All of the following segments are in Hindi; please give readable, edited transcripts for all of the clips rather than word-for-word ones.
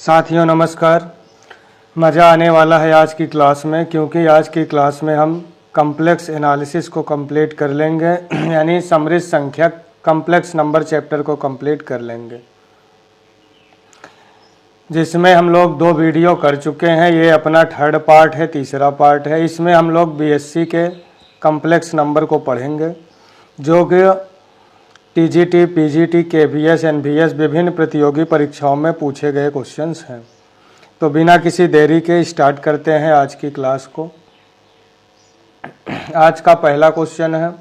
साथियों नमस्कार। मज़ा आने वाला है आज की क्लास में, क्योंकि आज की क्लास में हम कम्प्लेक्स एनालिसिस को कंप्लीट कर लेंगे यानी समृद्ध संख्या कम्प्लेक्स नंबर चैप्टर को कंप्लीट कर लेंगे, जिसमें हम लोग 2 वीडियो कर चुके हैं। ये अपना थर्ड पार्ट है, तीसरा पार्ट है। इसमें हम लोग बीएससी के कम्प्लेक्स नंबर को पढ़ेंगे, जो कि टीजीटी, पीजीटी, केवीएस, एनवीएस विभिन्न प्रतियोगी परीक्षाओं में पूछे गए क्वेश्चंस हैं। तो बिना किसी देरी के स्टार्ट करते हैं आज की क्लास को। आज का पहला क्वेश्चन है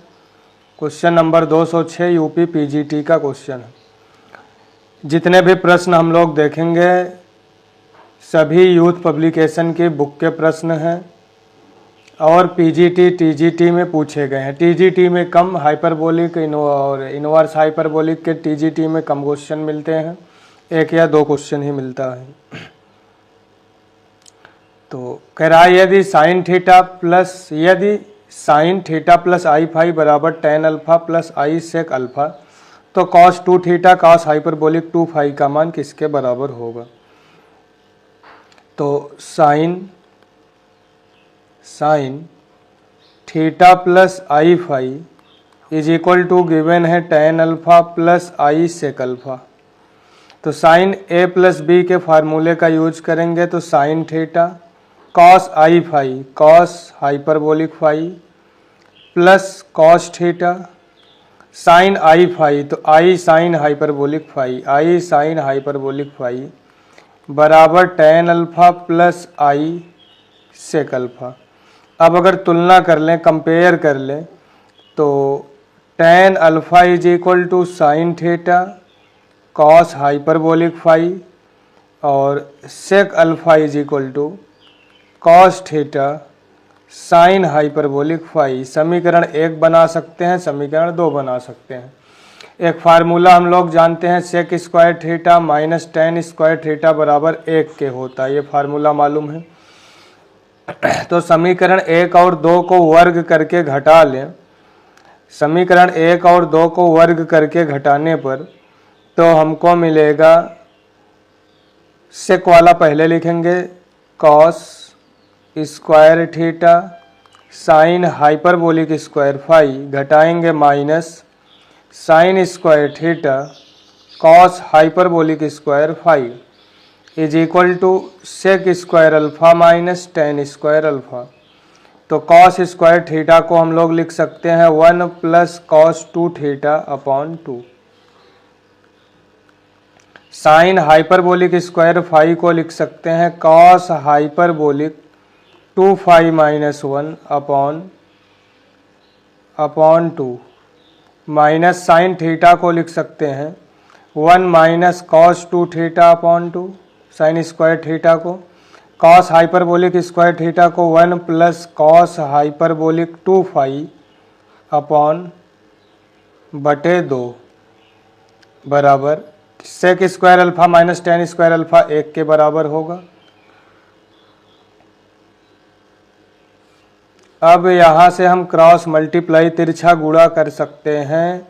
क्वेश्चन नंबर 206 यूपी पीजीटी का क्वेश्चन है। जितने भी प्रश्न हम लोग देखेंगे सभी यूथ पब्लिकेशन की बुक के प्रश्न हैं और पीजीटी, टीजीटी में पूछे गए हैं। टीजीटी में कम हाइपरबोलिक और इनवर्स हाइपरबोलिक के टीजीटी में कम क्वेश्चन मिलते हैं, 1 या 2 क्वेश्चन ही मिलता है। तो कह रहा है यदि sine theta plus i phi बराबर tan alpha plus i sec alpha, तो cos 2 theta cos hyperbolic 2 phi का मान किसके बराबर होगा। तो sine theta plus i phi is equal to given है tan alpha plus i sec alpha. तो साइन ए प्लस बी के फार्मूले का यूज करेंगे, तो sine theta cos i phi cos hyperbolic phi plus cos theta sine I phi, तो आई साइन हाइपरबोलिक फाई बराबर tan alpha plus i sec alpha. अब अगर तुलना कर लें, कंपेयर कर लें, तो tan alpha is equal to sine theta cos hyperbolic phi और sec alpha is equal to cos theta sine hyperbolic phi. समीकरण 1 बना सकते हैं, समीकरण 2 बना सकते हैं। एक फार्मूला हम लोग जानते हैं, sec square theta minus tan square theta बराबर 1 के होता है, ये फार्मूला मालूम है। तो समीकरण 1 और 2 को वर्ग करके घटा लें। समीकरण 1 और 2 को वर्ग करके घटाने पर तो हमको मिलेगा, सेक वाला पहले लिखेंगे, cos square theta sine hyperbolic square phi, घटाएंगे minus sine square theta cos hyperbolic square phi is equal to sec square alpha minus tan square alpha. तो कॉस स्क्वायर थीटा को हम लोग लिख सकते हैं 1 plus cos 2 theta upon 2। Sine hyperbolic square phi को लिख सकते हैं cos hyperbolic 2 phi minus 1 upon 2, minus sine theta को लिख सकते हैं 1 minus cos 2 theta upon 2 sine square theta को, कॉस हाइपरबोलिक स्क्वायर थीटा को 1 plus cos hyperbolic 2 phi upon बटे 2 बराबर sec square alpha minus tan square alpha 1 के बराबर होगा। अब यहाँ से हम क्रॉस मल्टीप्लाई तिरछा गुणा कर सकते हैं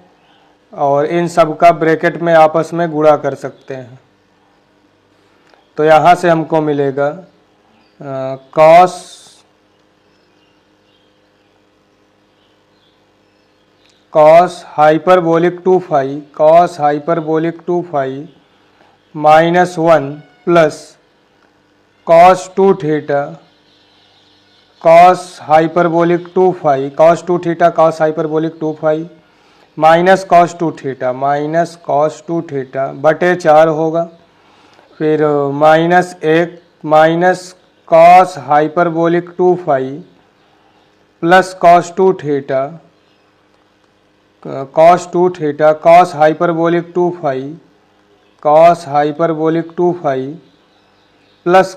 और इन सब का ब्रैकेट में आपस में गुणा कर सकते हैं। तो यहाँ से हमको मिलेगा cos hyperbolic 2 phi minus 1 plus cos 2 theta cos hyperbolic 2 phi cos 2 theta cos hyperbolic 2 phi minus cos 2 theta बटे 4 होगा। फिर minus 1 minus cos hyperbolic 2 phi plus cos 2 theta cos hyperbolic 2 phi plus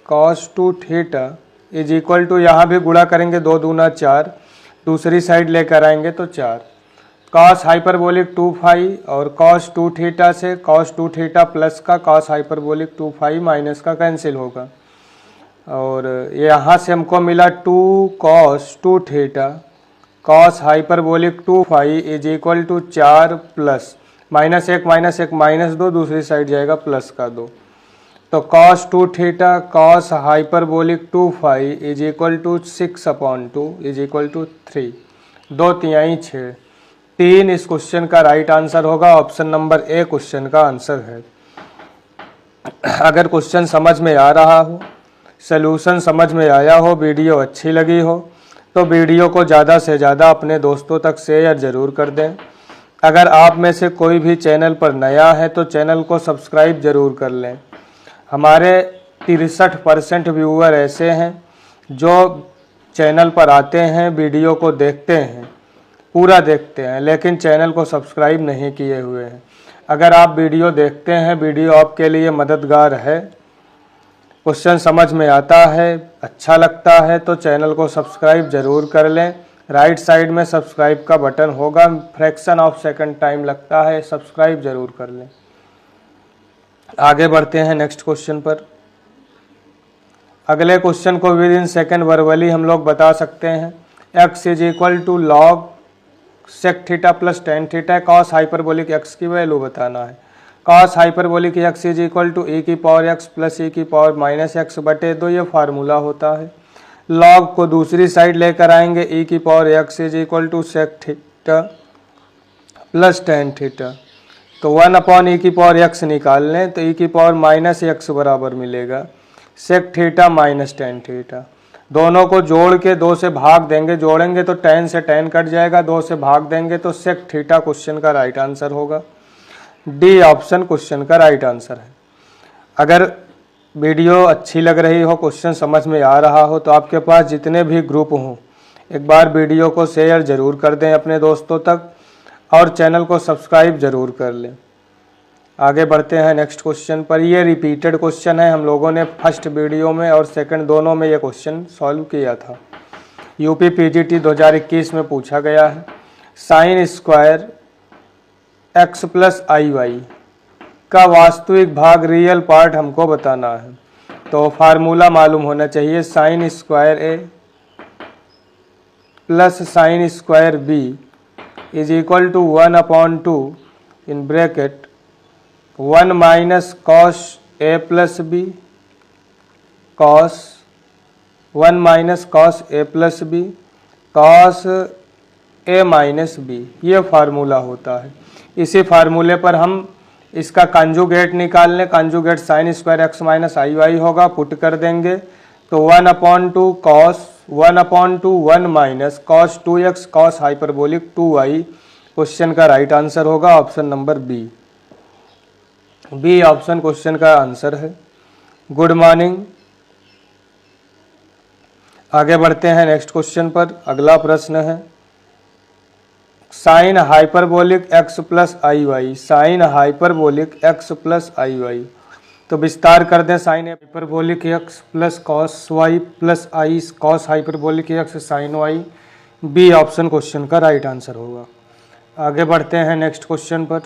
cos 2 theta is equal to, यहाँ भी गुणा करेंगे 2 दूना 4, दूसरी साइड लेकर आएंगे तो 4, कॉस हाइपरबोलिक 2 फाई और कॉस 2 थीटा से कॉस 2 थीटा प्लस का कॉस हाइपरबोलिक 2 फाई माइनस का कैंसिल होगा। और यहाँ से हमको मिला 2 cos 2 theta cos hyperbolic 2 phi is equal to 4 प्लस -1 -2, दूसरी साइड जाएगा प्लस का 2। तो cos 2 theta cos hyperbolic 2 phi is equal to 6/2 is equal to 3, 2/3 6, 3 इस क्वेश्चन का राइट आंसर होगा। ऑप्शन नंबर ए क्वेश्चन का आंसर है। अगर क्वेश्चन समझ में आ रहा हो, सलूशन समझ में आया हो, वीडियो अच्छी लगी हो तो वीडियो को ज़्यादा से ज़्यादा अपने दोस्तों तक शेयर ज़रूर कर दें। अगर आप में से कोई भी चैनल पर नया है तो चैनल को सब्सक्राइब ज़रूर कर लें। हमारे 63% व्यूअर ऐसे हैं जो चैनल पर आते हैं, वीडियो को देखते हैं, पूरा देखते हैं, लेकिन चैनल को सब्सक्राइब नहीं किए हुए हैं। अगर आप वीडियो देखते हैं, वीडियो आपके लिए मददगार है, क्वेश्चन समझ में आता है, अच्छा लगता है तो चैनल को सब्सक्राइब ज़रूर कर लें। राइट साइड में सब्सक्राइब का बटन होगा, फ्रैक्शन ऑफ सेकंड टाइम लगता है, सब्सक्राइब ज़रूर कर लें। आगे बढ़ते हैं नेक्स्ट क्वेश्चन पर। अगले क्वेश्चन को विद इन सेकेंड वर्बली हम लोग बता सकते हैं। x is equal to log sec theta plus tan theta, cos hyperbolic x की वैल्यू बताना है। Cos hyperbolic x is equal to e की पावर x प्लस e की पावर माइनस x बटे 2, ये फार्मूला होता है। लॉग को दूसरी साइड लेकर आएंगे, e की power x is equal to sec theta plus tan theta, तो 1/e की पावर x निकाल लें तो e की पावर माइनस x बराबर मिलेगा sec theta minus tan theta. दोनों को जोड़ के 2 से भाग देंगे, जोड़ेंगे तो टेन से टेन कट जाएगा, 2 से भाग देंगे तो सेक थीटा क्वेश्चन का राइट आंसर होगा। डी ऑप्शन क्वेश्चन का राइट आंसर है। अगर वीडियो अच्छी लग रही हो, क्वेश्चन समझ में आ रहा हो तो आपके पास जितने भी ग्रुप हों एक बार वीडियो को शेयर ज़रूर कर दें अपने दोस्तों तक और चैनल को सब्सक्राइब ज़रूर कर लें। आगे बढ़ते हैं नेक्स्ट क्वेश्चन पर। ये रिपीटेड क्वेश्चन है, हम लोगों ने फर्स्ट वीडियो में और सेकंड दोनों में ये क्वेश्चन सॉल्व किया था। यूपी पीजीटी 2021 में पूछा गया है। साइन स्क्वायर x प्लस आई वाई का वास्तविक भाग रियल पार्ट हमको बताना है। तो फार्मूला मालूम होना चाहिए, sine square A plus sine square B is equal to 1/2 in bracket 1 minus cos A plus B cos 1 minus cos A plus B cos A minus B, ये फार्मूला होता है। इसी फार्मूले पर हम इसका कंजुगेट निकाल लें। Conjugate sine square X minus i Y होगा, पुट कर देंगे तो 1/2 cos 1/2 1 minus cos 2x cos hyperbolic 2y question का राइट आंसर होगा option number B. B option question का आंसर है। Good morning. आगे बढ़ते हैं नेक्स्ट क्वेश्चन पर। अगला प्रश्न है साइन हाइपरबोलिक x प्लस आई Y, sine hyperbolic x plus आई वाई। तो विस्तार कर दें, sine hyperbolic x plus cos y plus i cos hyperbolic x sine y। B option question का राइट आंसर होगा। आगे बढ़ते हैं नेक्स्ट क्वेश्चन पर।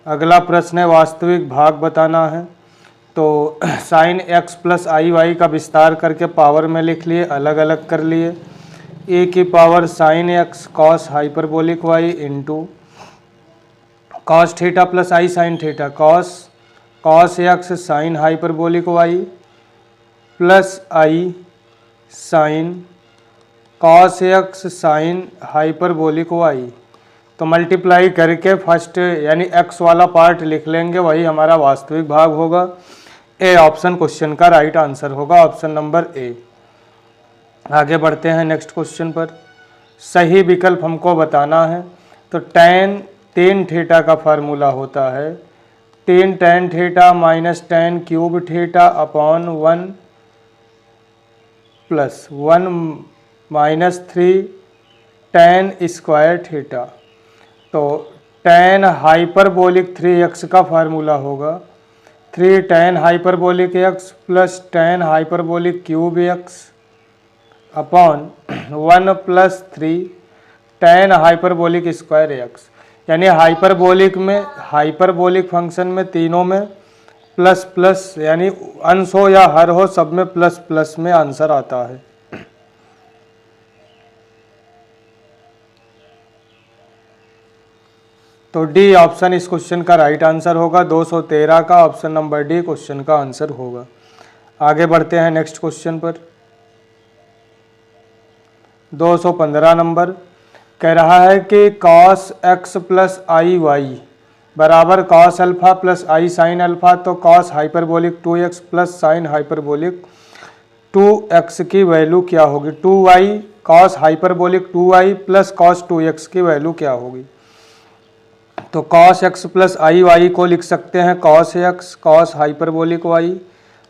अगला प्रश्न है वास्तविक भाग बताना है। तो साइन x प्लस आई वाई का विस्तार करके पावर में लिख लिए, अलग अलग कर लिए। ए की power sine x cos hyperbolic y into cos theta plus i sine theta cos x sine hyperbolic y plus i sine cos x sine hyperbolic y। तो मल्टीप्लाई करके फर्स्ट यानी x वाला पार्ट लिख लेंगे, वही हमारा वास्तविक भाग होगा। ए ऑप्शन क्वेश्चन का राइट आंसर होगा, ऑप्शन नंबर ए। आगे बढ़ते हैं नेक्स्ट क्वेश्चन पर। सही विकल्प हमको बताना है। तो tan थीटा का फार्मूला होता है tan theta minus tan cube theta upon 1 plus 1 minus 3 tan square theta. तो tan हाइपरबोलिक 3x का फार्मूला होगा 3 tan hyperbolic x plus tan hyperbolic cube x upon 1 plus 3 tan hyperbolic square x। यानी हाइपरबोलिक फंक्शन में तीनों में प्लस प्लस यानी अंश हो या हर हो, सब में प्लस प्लस में आंसर आता है। तो डी ऑप्शन इस क्वेश्चन का राइट आंसर होगा। 213 का ऑप्शन नंबर डी क्वेश्चन का आंसर होगा। आगे बढ़ते हैं नेक्स्ट क्वेश्चन पर। 215 नंबर कह रहा है कि cos x प्लस आई वाई बराबर cos alpha plus i sine alpha. तो cos hyperbolic 2x plus sine hyperbolic 2x की वैल्यू क्या होगी? 2y cos hyperbolic 2y plus cos 2x की वैल्यू क्या होगी? तो cos x प्लस आई वाई को लिख सकते हैं cos x cos hyperbolic y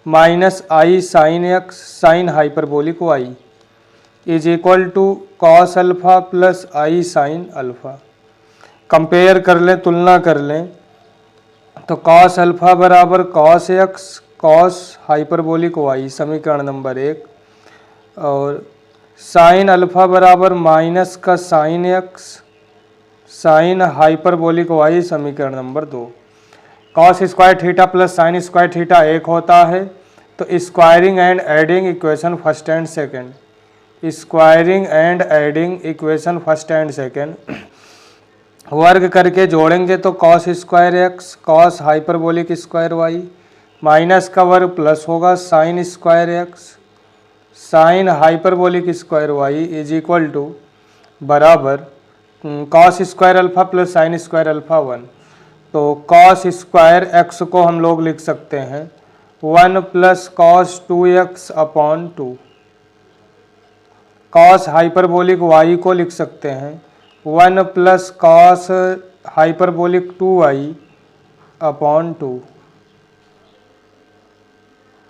minus i sine x sine hyperbolic y is equal to cos alpha plus i sine alpha. Compare कर लें, तुलना कर लें, तो cos अल्फा बराबर cos x cos hyperbolic y समीकरण नंबर 1 और साइन अल्फा बराबर माइनस का sine x sine hyperbolic y समीकरण number 2। cos square theta plus sine square theta 1 होता है। तो squaring and adding equation first and second, squaring and adding equation first and second वर्ग करके जोड़ेंगे तो cos square X cos hyperbolic square Y minus का वर्ग प्लस होगा sine square X sine hyperbolic square Y is equal to बराबर cos square alpha plus sine square alpha 1। तो cos स्क्वायर एक्स को हम लोग लिख सकते हैं 1 plus cos 2x upon 2। cos hyperbolic y को लिख सकते हैं 1 plus cos hyperbolic 2y upon 2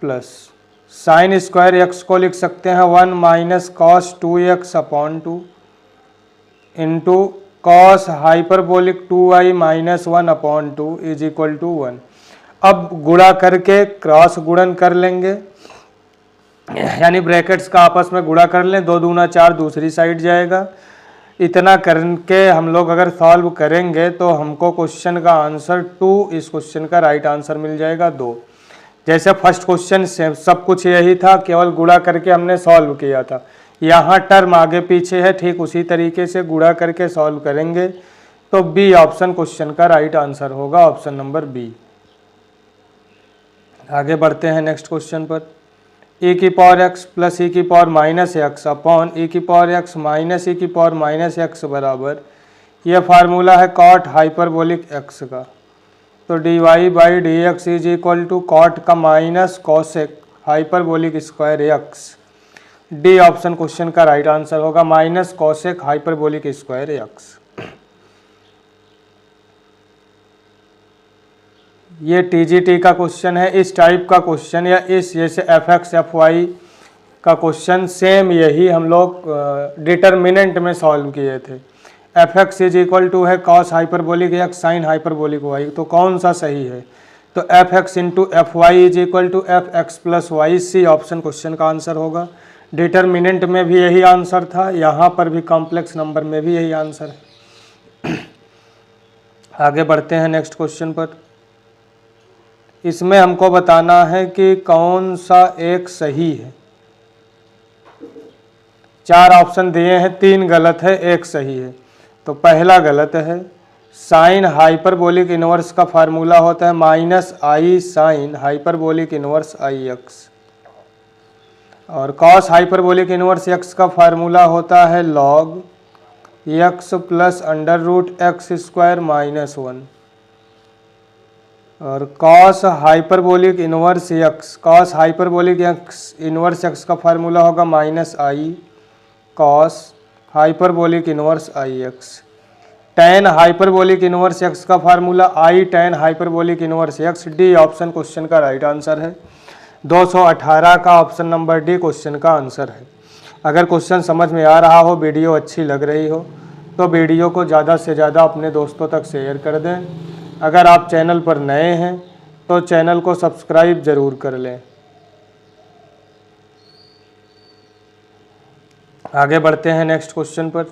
plus sine square x को लिख सकते हैं 1 minus cos 2x upon 2 into cos hyperbolic 2y minus 1 upon 2 is equal to 1। अब गुणा करके क्रॉस गुणन कर लेंगे, यानी ब्रैकेट्स का आपस में गुणा कर लें, 2 दूना 4 दूसरी साइड जाएगा। इतना करके हम लोग अगर सॉल्व करेंगे तो हमको क्वेश्चन का आंसर 2, इस क्वेश्चन का राइट आंसर मिल जाएगा 2। जैसे फर्स्ट क्वेश्चन से सब कुछ यही था, केवल गुणा करके हमने सॉल्व किया था। यहाँ टर्म आगे पीछे है, ठीक उसी तरीके से गुणा करके सॉल्व करेंगे तो बी ऑप्शन क्वेश्चन का राइट आंसर होगा, ऑप्शन नंबर बी। आगे बढ़ते हैं नेक्स्ट क्वेश्चन पर। e की पावर x प्लस e की power minus x upon e की पावर x माइनस e की पावर माइनस एक्स बराबर, यह फार्मूला है कॉट हाइपरबोलिक x का। तो dy by D X is equal to cot का minus cosec hyperbolic square x। D option question का राइट आंसर होगा, minus cosec hyperbolic square x। ये टीजीटी का क्वेश्चन है। इस टाइप का क्वेश्चन या इस जैसे एफ एक्स एफ वाई का क्वेश्चन सेम यही हम लोग डिटर्मिनेंट में सॉल्व किए थे। F X is equal to है cos hyperbolic X sine hyperbolic Y, तो कौन सा सही है? तो F X into F Y is equal to F X plus Y, C option question का आंसर होगा। डिटर्मिनेंट में भी यही आंसर था, यहाँ पर भी कॉम्प्लेक्स नंबर में भी यही आंसर है। आगे बढ़ते हैं नेक्स्ट क्वेश्चन पर। इसमें हमको बताना है कि कौन सा एक सही है। 4 ऑप्शन दिए हैं, 3 गलत है, 1 सही है। तो पहला गलत है, साइन हाइपरबोलिक इनवर्स का फार्मूला होता है minus i sine hyperbolic inverse i X, और कॉस हाइपरबोलिक इनवर्स एक्स का फार्मूला होता है log X plus under root x square minus 1, और cos hyperbolic inverse X, cos hyperbolic X inverse X का फार्मूला होगा minus i cos hyperbolic inverse i X. Tan hyperbolic inverse X का formula i tan hyperbolic inverse X. D option question का राइट आंसर है। 218 का ऑप्शन नंबर डी क्वेश्चन का आंसर है। अगर क्वेश्चन समझ में आ रहा हो, वीडियो अच्छी लग रही हो, तो वीडियो को ज़्यादा से ज़्यादा अपने दोस्तों तक शेयर कर दें। अगर आप चैनल पर नए हैं तो चैनल को सब्सक्राइब ज़रूर कर लें। आगे बढ़ते हैं नेक्स्ट क्वेश्चन पर।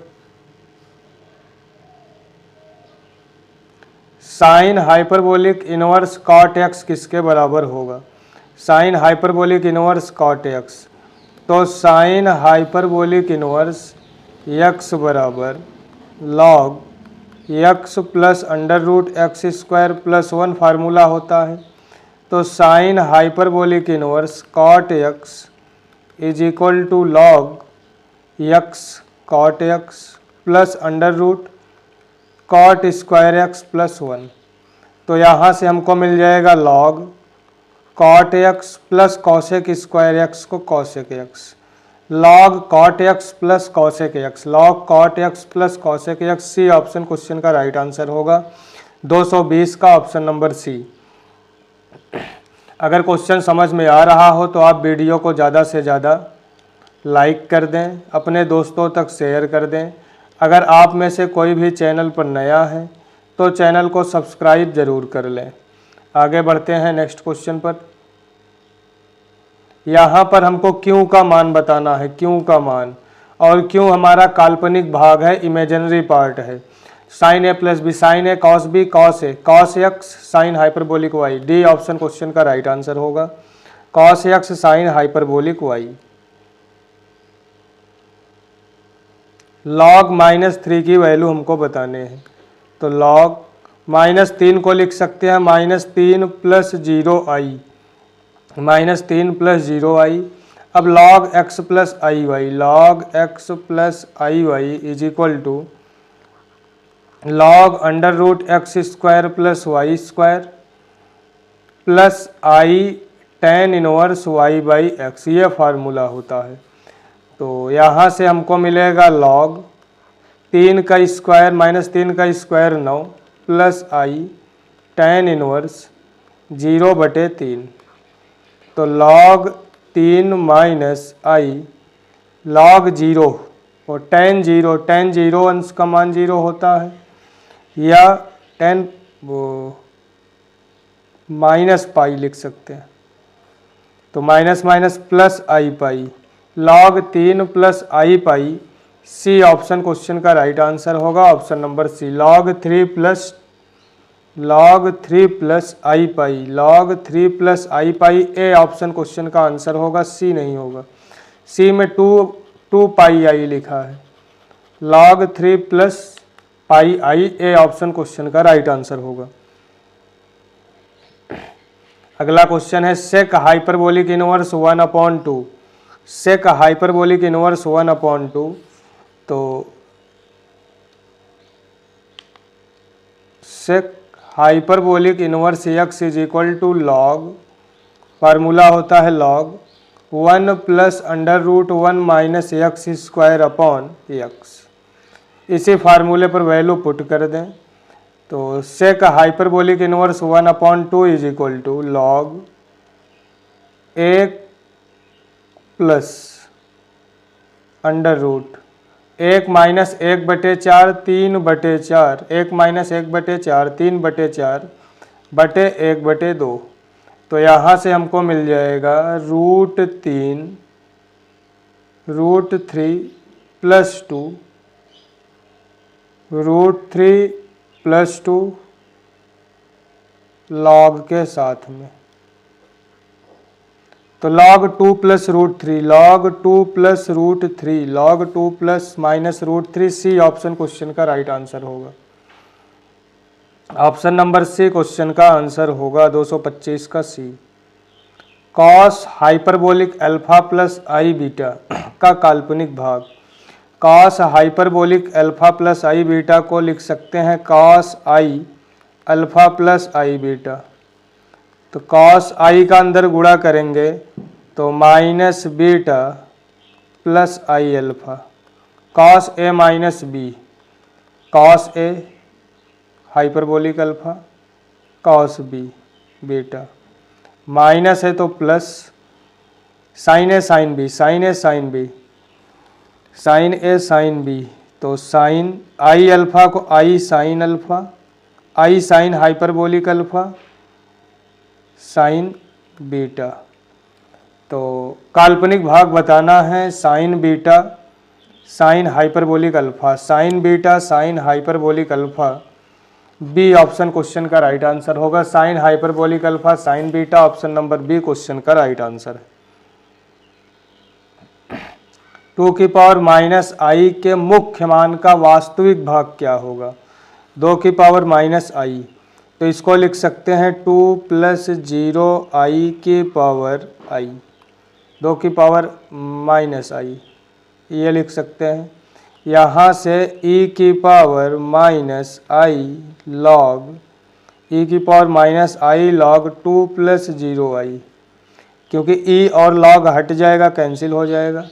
Sine hyperbolic inverse cot X किसके बराबर होगा? Sine hyperbolic inverse cot X, तो साइन हाइपरबोलिक इनवर्स एक्स बराबर log X plus under root x square plus 1 formula होता है। तो sine hyperbolic inverse cot X is equal to log X cot X plus under root cot square X plus 1। तो यहाँ से हमको मिल जाएगा log cot X plus cosec square X को cosec X, log cot X plus cosec X, log cot X plus cosec X. C option question का राइट आंसर होगा 220 का ऑप्शन नंबर सी। अगर क्वेश्चन समझ में आ रहा हो तो आप वीडियो को ज़्यादा से ज़्यादा लाइक कर दें, अपने दोस्तों तक शेयर कर दें। अगर आप में से कोई भी चैनल पर नया है तो चैनल को सब्सक्राइब ज़रूर कर लें। आगे बढ़ते हैं नेक्स्ट क्वेश्चन पर। यहाँ पर हमको क्यों का मान बताना है, क्यों का मान, और क्यों हमारा काल्पनिक भाग है, इमेजिनरी पार्ट है। Sine A plus B, sine A cos B cos A, cos X sine hyperbolic Y. D option question का राइट आंसर होगा cos X sine hyperbolic Y. Log -3 की वैल्यू हमको बताने हैं। तो लॉग -3 को लिख सकते हैं -3 प्लस 0i, -3 प्लस 0i। अब log x plus I Y, log x plus I Y is equal to log under root x square plus Y square plus I tan inverse y by X, ये फार्मूला होता है। तो यहाँ से हमको मिलेगा लॉग 3 का स्क्वायर -3 का square 9 plus I tan inverse 0/3। तो लॉग 3 माइनस आई लॉग 0 और tan 0 अंश का मान 0 होता है, या tan माइनस पाई लिख सकते हैं। तो minus minus plus i pi, log 3 plus i pi. C option question का राइट आंसर होगा option number C, log 3 plus i pi, log 3 plus i pi. A option question का आंसर होगा, सी नहीं होगा। सी में 2 पाई आई लिखा है, log 3 plus pi i. A option question का राइट आंसर होगा। अगला क्वेश्चन है sec hyperbolic inverse 1/2, sec hyperbolic inverse 1/2। तो sec hyperbolic inverse x is equal to log, formula होता है log 1 plus under root 1 minus x square upon x. इसी फार्मूले पर वैल्यू पुट कर दें। तो sec hyperbolic inverse 1/2 is equal to log 1 plus under root 1 minus 1/4 3/4, 1 minus 1/4 3/4 बटे 1/2। तो यहाँ से हमको मिल जाएगा √3 प्लस 2 √3 प्लस 2 लॉग के साथ में। तो log 2 plus √3, log 2 plus √3, log 2 plus minus √3। C option question का राइट आंसर होगा। ऑप्शन नंबर सी क्वेश्चन का आंसर होगा 225 का C. Cos hyperbolic alpha plus i beta का काल्पनिक भाग। Cos hyperbolic alpha plus i beta को लिख सकते हैं cos i alpha plus i beta. तो कॉस आई का अंदर गुणा करेंगे तो minus beta plus i alpha, cos A minus B, cos A hyperbolic alpha cos B beta, minus है तो plus sine A sine B, sine A sine B, sine A sine B. तो साइन आई अल्फा को i sine alpha, i sine hyperbolic alpha sine beta. तो काल्पनिक भाग बताना है sine beta sine hyperbolic alpha, sine beta sine hyperbolic alpha. B option question का राइट आंसर होगा, sine hyperbolic alpha sine beta. Option number B question का राइट आंसर है। 2 की पावर माइनस आई के मुख्य मान का वास्तविक भाग क्या होगा। 2 की पावर माइनस आई, तो इसको लिख सकते हैं 2 प्लस 0i की पावर आई, 2 की पावर माइनस आई, ये लिख सकते हैं। यहाँ से e की power minus I log e की power minus I log 2 plus 0i, क्योंकि e और लॉग हट जाएगा, कैंसिल हो जाएगा।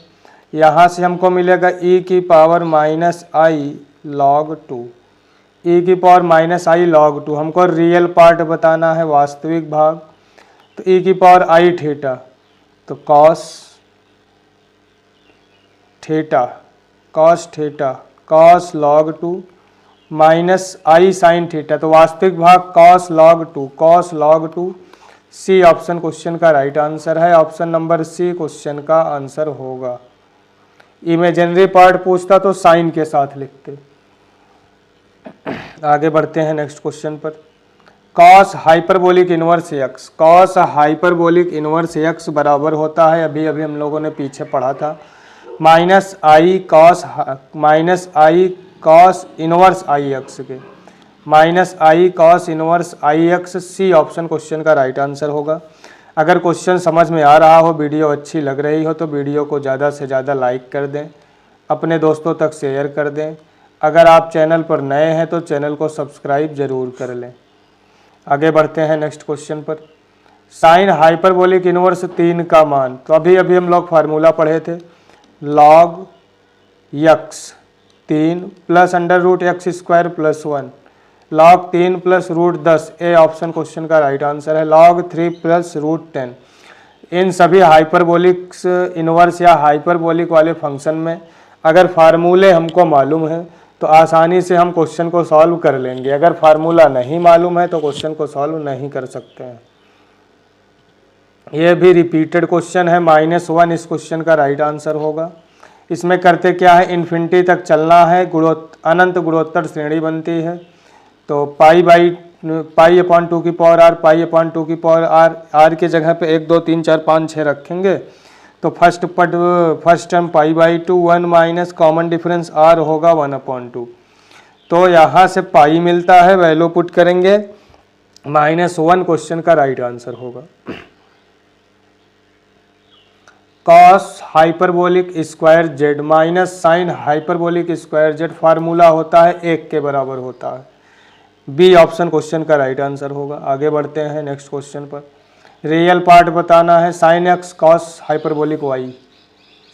यहाँ से हमको मिलेगा e की power minus I log 2, e की पावर माइनस आई लॉग 2, हमको रियल पार्ट बताना है, वास्तविक भाग, तो e की पावर आई थीटा, तो cos log 2 minus i sine theta, तो वास्तविक भाग cos log 2। C option question का राइट आंसर है, ऑप्शन नंबर सी क्वेश्चन का आंसर होगा। इमेजिनरी पार्ट पूछता तो साइन के साथ लिखते। आगे बढ़ते हैं नेक्स्ट क्वेश्चन पर। कॉस हाइपरबोलिक इनवर्स एक्स बराबर होता है, अभी हम लोगों ने पीछे पढ़ा था, minus i cos inverse i x के, minus i cos inverse i x. C option question का राइट आंसर होगा। अगर क्वेश्चन समझ में आ रहा हो, वीडियो अच्छी लग रही हो, तो वीडियो को ज़्यादा से ज़्यादा लाइक कर दें, अपने दोस्तों तक शेयर कर दें। अगर आप चैनल पर नए हैं तो चैनल को सब्सक्राइब जरूर कर लें। आगे बढ़ते हैं नेक्स्ट क्वेश्चन पर। साइन हाइपरबोलिक इनवर्स 3 का मान, तो अभी हम लोग फार्मूला पढ़े थे, log x 3 plus under root x square plus 1, log 3 plus root 10, A option question का राइट आंसर है, लॉग 3 प्लस रूट 10। इन सभी हाइपरबोलिक्स इनवर्स या हाइपरबोलिक वाले फंक्शन में अगर फार्मूले हमको मालूम है तो आसानी से हम क्वेश्चन को सॉल्व कर लेंगे। अगर फार्मूला नहीं मालूम है तो क्वेश्चन को सॉल्व नहीं कर सकते हैं। यह भी रिपीटेड क्वेश्चन है, -1 इस क्वेश्चन का राइट आंसर होगा। इसमें करते क्या है, इन्फिनिटी तक चलना है, अनंत गुणोत्तर श्रेणी बनती है, तो पाई अपॉन 2 की पावर आर, पाई अपॉन 2 की पावर आर, आर के जगह पे 1 2 3 4 5 6 रखेंगे, तो फर्स्ट टर्म पाई/2, 1 माइनस कॉमन डिफरेंस आर होगा 1/2। तो यहाँ से पाई मिलता है, वैल्यू पुट करेंगे, -1 क्वेश्चन का राइट आंसर होगा। Cos hyperbolic square z minus sine hyperbolic square z formula होता है 1 के बराबर होता है। बी ऑप्शन क्वेश्चन का राइट आंसर होगा। आगे बढ़ते हैं नेक्स्ट क्वेश्चन पर। रियल पार्ट बताना है, sine x cos hyperbolic y,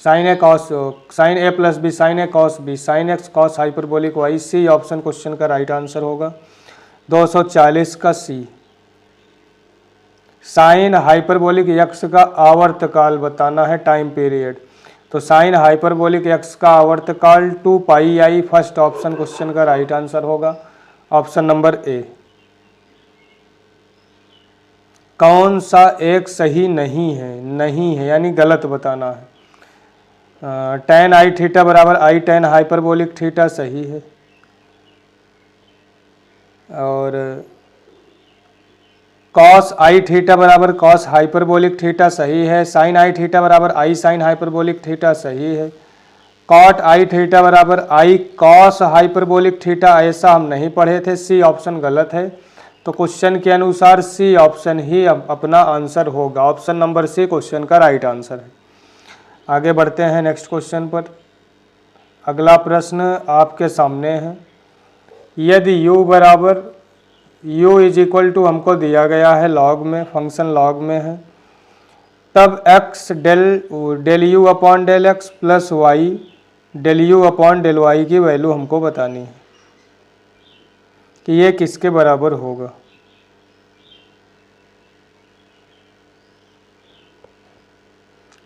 sine ए प्लस बी साइन ए cos b, sine x cos hyperbolic y. C option question का राइट आंसर होगा 240 का सी। साइन हाइपरबोलिक एक्स का आवर्तकाल बताना है, टाइम पीरियड, तो साइन हाइपरबोलिक एक्स का आवर्तकाल 2 पाई आई, फर्स्ट ऑप्शन क्वेश्चन का राइट आंसर होगा, ऑप्शन नंबर ए। कौन सा एक सही नहीं है यानी गलत बताना है। tan आई थीटा बराबर आई tan हाइपरबोलिक थीटा सही है, और cos आई थीटा बराबर cos हाइपरबोलिक थीटा सही है, sin आई थीटा बराबर आई sin हाइपरबोलिक थीटा सही है, cot आई थीटा बराबर आई cos हाइपरबोलिक थीटा ऐसा हम नहीं पढ़े थे। सी ऑप्शन गलत है, तो क्वेश्चन के अनुसार सी ऑप्शन ही अपना आंसर होगा, ऑप्शन नंबर सी क्वेश्चन का राइट आंसर है। आगे बढ़ते हैं नेक्स्ट क्वेश्चन पर। अगला प्रश्न आपके सामने है, यदि u इज इक्वल टू हमको दिया गया है लॉग में, फंक्शन लॉग में है, तब x del u upon del x plus y del u upon del y की वैल्यू हमको बतानी है कि ये किसके बराबर होगा।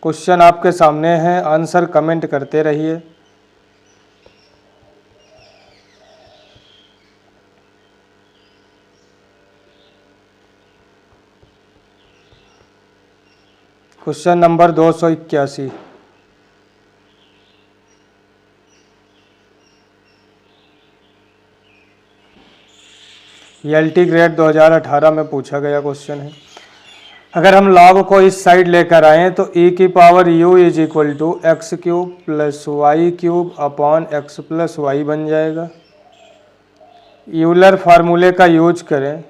क्वेश्चन आपके सामने है, आंसर कमेंट करते रहिए। Question number 281। एलटी ग्रेड 2018 में पूछा गया क्वेश्चन है। अगर हम लॉग को इस साइड लेकर आए तो e की power u is equal to x cube plus y cube upon x plus y बन जाएगा। यूलर फार्मूले का यूज करें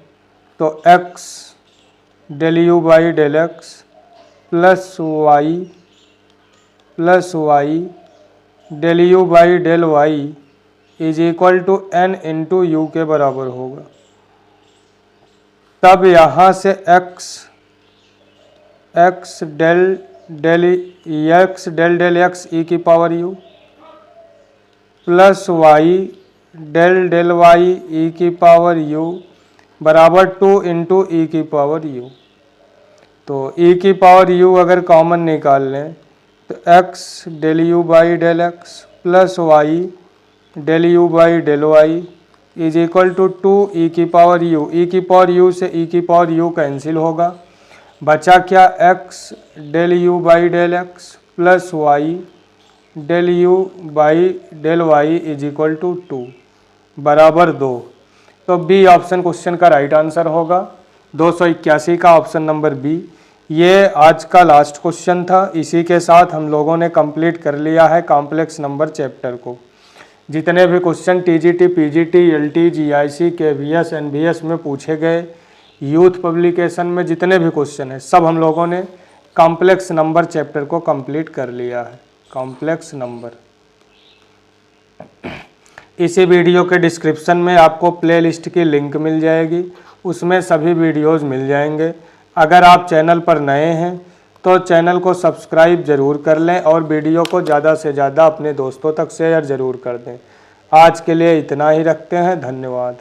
तो x del u by del x plus y del u by del y is equal to n into u के बराबर होगा। तब यहाँ से x del del x e की power u plus y del y e की पावर u बराबर 2 इंटू ई की पावर u। तो e की पावर u अगर कॉमन निकाल लें तो x del u by del x plus y del u by del y is equal to 2 e की पावर u। ई की पावर u से ई की पावर u कैंसिल होगा, बचा क्या x del u by del x plus y del u by del y is equal to 2 बराबर 2। तो बी ऑप्शन क्वेश्चन का राइट आंसर होगा, 281 का ऑप्शन नंबर बी। ये आज का लास्ट क्वेश्चन था। इसी के साथ हम लोगों ने कंप्लीट कर लिया है कॉम्प्लेक्स नंबर चैप्टर को। जितने भी question TGT, PGT, LT, GIC, KVS, NVS में पूछे गए, यूथ पब्लिकेशन में जितने भी क्वेश्चन हैं, सब हम लोगों ने कॉम्प्लेक्स नंबर चैप्टर को कंप्लीट कर लिया है। कॉम्प्लेक्स नंबर, इसी वीडियो के डिस्क्रिप्शन में आपको प्लेलिस्ट की लिंक मिल जाएगी, उसमें सभी वीडियोस मिल जाएंगे। अगर आप चैनल पर नए हैं तो चैनल को सब्सक्राइब ज़रूर कर लें और वीडियो को ज़्यादा से ज़्यादा अपने दोस्तों तक शेयर ज़रूर कर दें। आज के लिए इतना ही रखते हैं, धन्यवाद।